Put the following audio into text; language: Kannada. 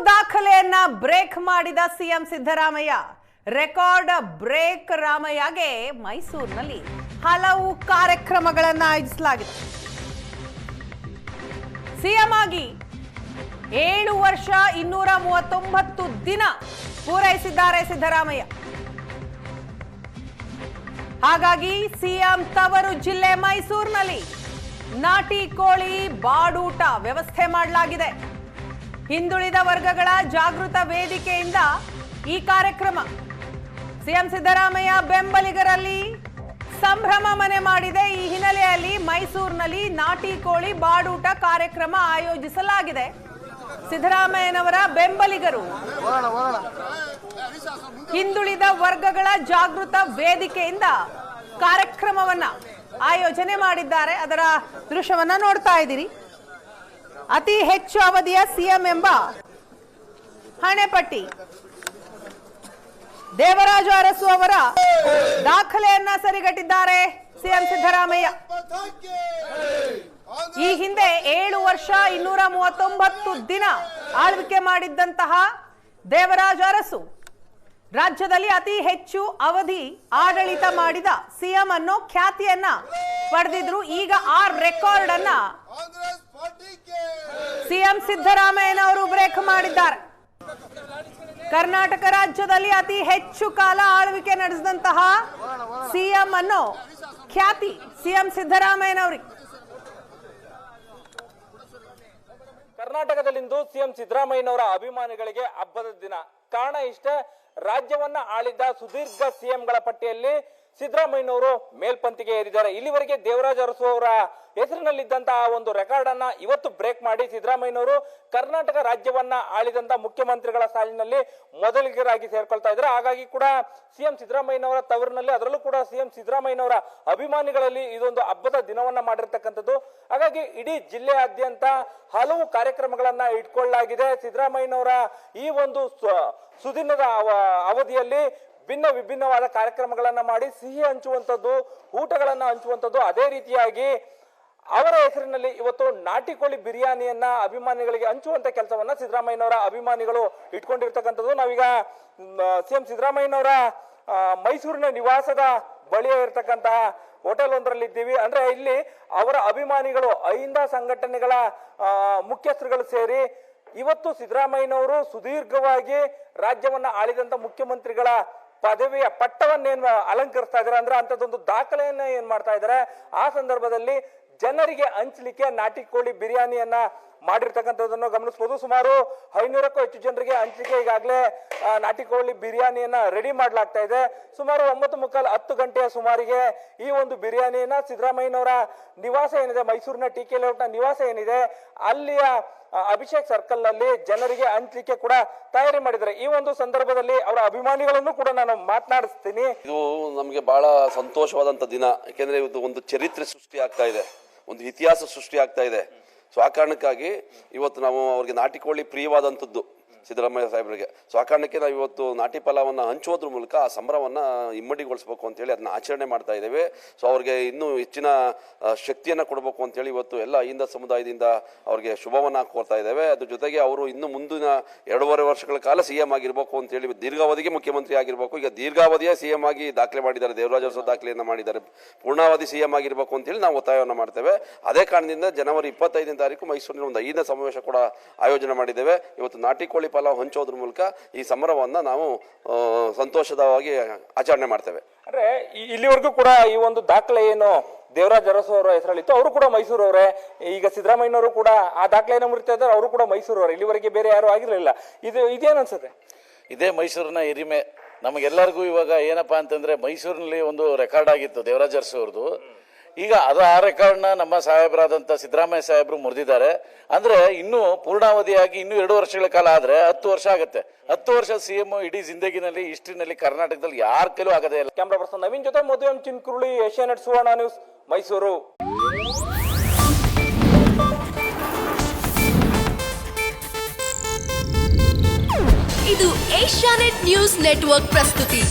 ದಾಖಲೆಯನ್ನ ಬ್ರೇಕ್ ಮಾಡಿದ ಸಿಎಂ ಸಿದ್ದರಾಮಯ್ಯ. ರೆಕಾರ್ಡ್ ಬ್ರೇಕ್ ರಾಮಯ್ಯಗೆ ಮೈಸೂರಿನಲ್ಲಿ ಹಲವು ಕಾರ್ಯಕ್ರಮಗಳನ್ನು ಆಯೋಜಿಸಲಾಗಿದೆ. ಸಿಎಂ ಆಗಿ 7 ವರ್ಷ 239 ದಿನ ಪೂರೈಸಿದ್ದಾರೆ ಸಿದ್ದರಾಮಯ್ಯ. ಹಾಗಾಗಿ ಸಿಎಂ ತವರು ಜಿಲ್ಲೆ ಮೈಸೂರಿನಲ್ಲಿ ನಾಟಿ ಕೋಳಿ ಬಾಡೂಟ ವ್ಯವಸ್ಥೆ ಮಾಡಲಾಗಿದೆ. ಹಿಂದುಳಿದ ವರ್ಗಗಳ ಜಾಗೃತ ವೇದಿಕೆಯಿಂದ ಈ ಕಾರ್ಯಕ್ರಮ ಸಿಎಂ ಸಿದ್ದರಾಮಯ್ಯ ಬೆಂಬಲಿಗರಲ್ಲಿ ಸಂಭ್ರಮ ಮನೆ ಮಾಡಿದೆ. ಈ ಹಿನ್ನೆಲೆಯಲ್ಲಿ ಮೈಸೂರಿನಲ್ಲಿ ನಾಟಿ ಕೋಳಿ ಬಾಡೂಟ ಕಾರ್ಯಕ್ರಮ ಆಯೋಜಿಸಲಾಗಿದೆ. ಸಿದ್ದರಾಮಯ್ಯನವರ ಬೆಂಬಲಿಗರು ಹಿಂದುಳಿದ ವರ್ಗಗಳ ಜಾಗೃತ ವೇದಿಕೆಯಿಂದ ಕಾರ್ಯಕ್ರಮವನ್ನ ಆಯೋಜನೆ ಮಾಡಿದ್ದಾರೆ. ಅದರ ದೃಶ್ಯವನ್ನ ನೋಡ್ತಾ ಇದ್ದೀರಿ. ಅತಿ ಹೆಚ್ಚು ಅವಧಿಯ ಸಿಎಂ ಎಂಬ ಹಣೆಪಟ್ಟಿ ದೇವರಾಜ ಅರಸು ಅವರ ದಾಖಲೆಯನ್ನ ಸರಿಗಟ್ಟಿದ್ದಾರೆ ಸಿಎಂ ಸಿದ್ದರಾಮಯ್ಯ. ಈ ಹಿಂದೆ 7 ವರ್ಷ 239 ದಿನ ಆಳ್ವಿಕೆ ಮಾಡಿದ್ದಂತಹ ದೇವರಾಜ ಅರಸು ರಾಜ್ಯದಲ್ಲಿ ಅತಿ ಹೆಚ್ಚು ಅವಧಿ ಆಡಳಿತ ಮಾಡಿದ ಸಿಎಂ ಅನ್ನೋ ಖ್ಯಾತಿಯನ್ನ ಪಡೆದಿದ್ರು. ಈಗ ಆ ರೆಕಾರ್ಡ್ ಅನ್ನ ಸಿಎಂ ಸಿದ್ದರಾಮಯ್ಯನವರು ಬ್ರೇಕ್ ಮಾಡಿದ್ದಾರೆ. ಕರ್ನಾಟಕ ರಾಜ್ಯದಲ್ಲಿ ಅತಿ ಹೆಚ್ಚು ಕಾಲ ಆಳ್ವಿಕೆ ನಡೆಸಿದಂತಹ ಸಿಎಂ ಅನ್ನೋ ಖ್ಯಾತಿ ಸಿಎಂ ಸಿದ್ದರಾಮಯ್ಯನವರಿಗೆ. ಕರ್ನಾಟಕದಲ್ಲಿಂದು ಸಿಎಂ ಸಿದ್ದರಾಮಯ್ಯನವರ ಅಭಿಮಾನಿಗಳಿಗೆ ಹಬ್ಬದ ದಿನ. ಕಾರಣ ಇಷ್ಟೇ, ರಾಜ್ಯವನ್ನ ಆಳಿದ ಸುದೀರ್ಘ ಸಿಎಂಗಳ ಪಟ್ಟಿಯಲ್ಲಿ ಸಿದ್ದರಾಮಯ್ಯನವರು ಮೇಲ್ಪಂಕ್ತಿಗೆ ಏರಿದ್ದಾರೆ. ಇಲ್ಲಿವರೆಗೆ ದೇವರಾಜ ಅರಸು ಅವರ ಹೆಸರಿನಲ್ಲಿದ್ದಂತಹ ಒಂದು ರೆಕಾರ್ಡ್ ಅನ್ನ ಇವತ್ತು ಬ್ರೇಕ್ ಮಾಡಿ ಸಿದ್ದರಾಮಯ್ಯನವರು ಕರ್ನಾಟಕ ರಾಜ್ಯವನ್ನ ಆಳಿದಂತ ಮುಖ್ಯಮಂತ್ರಿಗಳ ಸಾಲಿನಲ್ಲಿ ಮೊದಲಿಗರಾಗಿ ಸೇರ್ಕೊಳ್ತಾ ಇದ್ದಾರೆ. ಹಾಗಾಗಿ ಕೂಡ ಸಿಎಂ ಸಿದ್ದರಾಮಯ್ಯನವರ ತವರಿನಲ್ಲಿ, ಅದರಲ್ಲೂ ಕೂಡ ಸಿಎಂ ಸಿದ್ದರಾಮಯ್ಯನವರ ಅಭಿಮಾನಿಗಳಲ್ಲಿ ಇದೊಂದು ಹಬ್ಬದ ದಿನವನ್ನ ಮಾಡಿರ್ತಕ್ಕಂಥದ್ದು. ಹಾಗಾಗಿ ಇಡೀ ಜಿಲ್ಲೆಯಾದ್ಯಂತ ಹಲವು ಕಾರ್ಯಕ್ರಮಗಳನ್ನ ಇಟ್ಕೊಳ್ಳಲಾಗಿದೆ. ಸಿದ್ದರಾಮಯ್ಯನವರ ಈ ಒಂದು ಸುದಿನದ ಅವಧಿಯಲ್ಲಿ ವಿಭಿನ್ನವಾದ ಕಾರ್ಯಕ್ರಮಗಳನ್ನ ಮಾಡಿ ಸಿಹಿ ಹಂಚುವಂಥದ್ದು, ಊಟಗಳನ್ನ ಹಂಚುವಂಥದ್ದು, ಅದೇ ರೀತಿಯಾಗಿ ಅವರ ಹೆಸರಿನಲ್ಲಿ ಇವತ್ತು ನಾಟಿ ಕೋಳಿ ಬಿರಿಯಾನಿಯನ್ನ ಅಭಿಮಾನಿಗಳಿಗೆ ಹಂಚುವಂತ ಕೆಲಸವನ್ನ ಸಿದ್ದರಾಮಯ್ಯನವರ ಅಭಿಮಾನಿಗಳು ಇಟ್ಕೊಂಡಿರ್ತಕ್ಕಂಥದ್ದು. ನಾವೀಗ ಸಿಎಂ ಸಿದ್ದರಾಮಯ್ಯನವರ ಮೈಸೂರಿನ ನಿವಾಸದ ಬಳಿಯ ಇರತಕ್ಕಂತಹ ಹೋಟೆಲ್ ಒಂದರಲ್ಲಿದ್ದೀವಿ. ಅಂದ್ರೆ ಇಲ್ಲಿ ಅವರ ಅಭಿಮಾನಿಗಳು, ಅಹಿಂದ ಸಂಘಟನೆಗಳ ಮುಖ್ಯಸ್ಥರುಗಳು ಸೇರಿ ಇವತ್ತು ಸಿದ್ದರಾಮಯ್ಯನವರು ಸುದೀರ್ಘವಾಗಿ ರಾಜ್ಯವನ್ನ ಆಳಿದಂತ ಮುಖ್ಯಮಂತ್ರಿಗಳ ಪದವಿಯ ಪಟ್ಟವನ್ನೇನು ಅಲಂಕರಿಸ್ತಾ ಇದ್ದಾರೆ ಅಂದ್ರೆ ಅಂತದೊಂದು ದಾಖಲೆಯನ್ನ ಏನ್ ಮಾಡ್ತಾ ಇದ್ದಾರೆ. ಆ ಸಂದರ್ಭದಲ್ಲಿ ಜನರಿಗೆ ಹಂಚಲಿಕ್ಕೆ ನಾಟಿ ಕೋಳಿ ಬಿರಿಯಾನಿಯನ್ನ ಮಾಡಿರ್ತಕ್ಕಂಥದ್ದನ್ನು ಗಮನಿಸಬಹುದು. ಸುಮಾರು 500ಕ್ಕೂ ಹೆಚ್ಚು ಜನರಿಗೆ ಹಂಚಲಿಕ್ಕೆ ಈಗಾಗಲೇ ನಾಟಿ ಕೋಳಿ ಬಿರಿಯಾನಿಯನ್ನ ರೆಡಿ ಮಾಡ್ಲಾಗ್ತಾ ಇದೆ. ಸುಮಾರು 9:45 ಗಂಟೆಯ ಸುಮಾರಿಗೆ ಈ ಒಂದು ಬಿರಿಯಾನಿಯನ್ನ ಸಿದ್ದರಾಮಯ್ಯನವರ ನಿವಾಸ ಏನಿದೆ, ಮೈಸೂರಿನ ಟಿ ಕೆ ಲೇಔಟ್ ನ ನಿವಾಸ ಏನಿದೆ, ಅಲ್ಲಿಯ ಅಭಿಷೇಕ್ ಸರ್ಕಲ್ ನಲ್ಲಿ ಜನರಿಗೆ ಹಂಚಲಿಕ್ಕೆ ಕೂಡ ತಯಾರಿ ಮಾಡಿದ್ದಾರೆ. ಈ ಒಂದು ಸಂದರ್ಭದಲ್ಲಿ ಅವರ ಅಭಿಮಾನಿಗಳನ್ನು ಕೂಡ ನಾನು ಮಾತನಾಡಿಸ್ತೀನಿ. ಇದು ನಮಗೆ ಬಹಳ ಸಂತೋಷವಾದಂತ ದಿನ. ಯಾಕೆಂದ್ರೆ ಇದು ಒಂದು ಚರಿತ್ರೆ ಸೃಷ್ಟಿ ಆಗ್ತಾ ಇದೆ, ಒಂದು ಇತಿಹಾಸ ಸೃಷ್ಟಿ ಆಗ್ತಾ ಇದೆ. ಸೊ ಆ ಕಾರಣಕ್ಕಾಗಿ ಇವತ್ತು ನಾವು ಅವ್ರಿಗೆ ನಾಟಿ ಕೋಳಿ ಪ್ರಿಯವಾದಂಥದ್ದು ಸಿದ್ದರಾಮಯ್ಯ ಸಾಹೇಬರಿಗೆ. ಸೊ ಆ ಕಾರಣಕ್ಕೆ ನಾವು ಇವತ್ತು ನಾಟಿ ಫಲವನ್ನು ಹಂಚೋದ್ರ ಮೂಲಕ ಆ ಸಂಭ್ರಮವನ್ನು ಇಮ್ಮಡಿಗೊಳಿಸಬೇಕು ಅಂತೇಳಿ ಅದನ್ನ ಆಚರಣೆ ಮಾಡ್ತಾ ಇದ್ದೇವೆ. ಸೊ ಅವ್ರಿಗೆ ಇನ್ನೂ ಹೆಚ್ಚಿನ ಶಕ್ತಿಯನ್ನು ಕೊಡಬೇಕು ಅಂತೇಳಿ ಇವತ್ತು ಎಲ್ಲ ಅಹಿಂದ ಸಮುದಾಯದಿಂದ ಅವ್ರಿಗೆ ಶುಭವನ್ನು ಕೋರ್ತಾ ಇದ್ದೇವೆ. ಅದ್ರ ಜೊತೆಗೆ ಅವರು ಇನ್ನು ಮುಂದಿನ 2.5 ವರ್ಷಗಳ ಕಾಲ ಸಿಎಂ ಆಗಿರ್ಬೇಕು ಅಂತೇಳಿ, ದೀರ್ಘಾವಧಿಗೆ ಮುಖ್ಯಮಂತ್ರಿ ಆಗಿರ್ಬೇಕು. ಈಗ ದೀರ್ಘಾವಧಿಯ ಸಿಎಂ ಆಗಿ ದಾಖಲೆ ಮಾಡಿದ್ದಾರೆ, ದೇವರಾಜ ಅರಸು ದಾಖಲೆಯನ್ನು ಮಾಡಿದ್ದಾರೆ. ಪೂರ್ಣಾವಧಿ ಸಿಎಂ ಆಗಿರ್ಬೇಕು ಅಂತೇಳಿ ನಾವು ಒತ್ತಾಯವನ್ನು ಮಾಡ್ತೇವೆ. ಅದೇ ಕಾರಣದಿಂದ ಜನವರಿ 25ನೇ ತಾರೀಕು ಮೈಸೂರಿನ ಒಂದು ಅಹಿಂದ ಸಮಾವೇಶ ಕೂಡ ಆಯೋಜನೆ ಮಾಡಿದ್ದೇವೆ. ಇವತ್ತು ನಾಟಿ ಕೋಳಿ ಫಲ ಹಂಚೋದ್ರ ಮೂಲಕ ಈ ಸಂಭ್ರಮವನ್ನ ನಾವು ಸಂತೋಷದವಾಗಿ ಆಚರಣೆ ಮಾಡ್ತೇವೆ. ಅಂದ್ರೆ ಇಲ್ಲಿವರೆಗೂ ಕೂಡ ಈ ಒಂದು ದಾಖಲೆ ಏನು ದೇವರಾಜ ಅರಸು ಅವರ ಹೆಸರಲ್ಲಿತ್ತು, ಅವರು ಕೂಡ ಮೈಸೂರವರೇ. ಈಗ ಸಿದ್ದರಾಮಯ್ಯನವರು ಕೂಡ ಆ ದಾಖಲೆಯನ್ನು ಮುರಿತಾ ಇದ್ದಾರೆ, ಅವರು ಕೂಡ ಮೈಸೂರವರೇ. ಇಲ್ಲಿವರೆಗೆ ಬೇರೆ ಯಾರು ಆಗಿರಲಿಲ್ಲ. ಇದೇನು ಅನ್ಸುತ್ತೆ? ಇದೇ ಮೈಸೂರಿನ ಹಿರಿಮೆ ನಮಗೆಲ್ಲರಿಗೂ. ಇವಾಗ ಏನಪ್ಪಾ ಅಂತಂದ್ರೆ ಮೈಸೂರಿನಲ್ಲಿ ಒಂದು ರೆಕಾರ್ಡ್ ಆಗಿತ್ತು ದೇವರಾಜ ಅರಸು ಅವ್ರದ್ದು. ಈಗ ಆ ರೆಕಾರ್ಡ್ನ ನಮ್ಮ ಸಾಹೇಬರಾದಂಥ ಸಿದ್ದರಾಮಯ್ಯ ಸಾಹೇಬರು ಮುರಿದಿದ್ದಾರೆ. ಅಂದ್ರೆ ಇನ್ನು ಪೂರ್ಣಾವಧಿಯಾಗಿ ಇನ್ನೂ 2 ವರ್ಷಗಳ ಕಾಲ ಆದ್ರೆ 10 ವರ್ಷ ಆಗುತ್ತೆ. 10 ವರ್ಷ ಸಿಎಂ ಇಡೀ ಜಿಂದಗಿನಲ್ಲಿ, ಹಿಸ್ಟ್ರಿನಲ್ಲಿ ಕರ್ನಾಟಕದಲ್ಲಿ ಯಾರ ಕೈಲೂ ಆಗದೇ ಇಲ್ಲ. ಕ್ಯಾಮ್ರಾ ಪರ್ಸನ್ ನವೀನ್ ಜೊತೆ ಮಧು ಎಂ ಚಿನ್ಕುರುಳಿ, ಏಷ್ಯಾನೆಟ್ ಸುವರ್ಣ ನ್ಯೂಸ್, ಮೈಸೂರು. ಇದು ಏಷ್ಯಾನೆಟ್ ನ್ಯೂಸ್ ನೆಟ್ವರ್ಕ್ ಪ್ರಸ್ತುತಿ.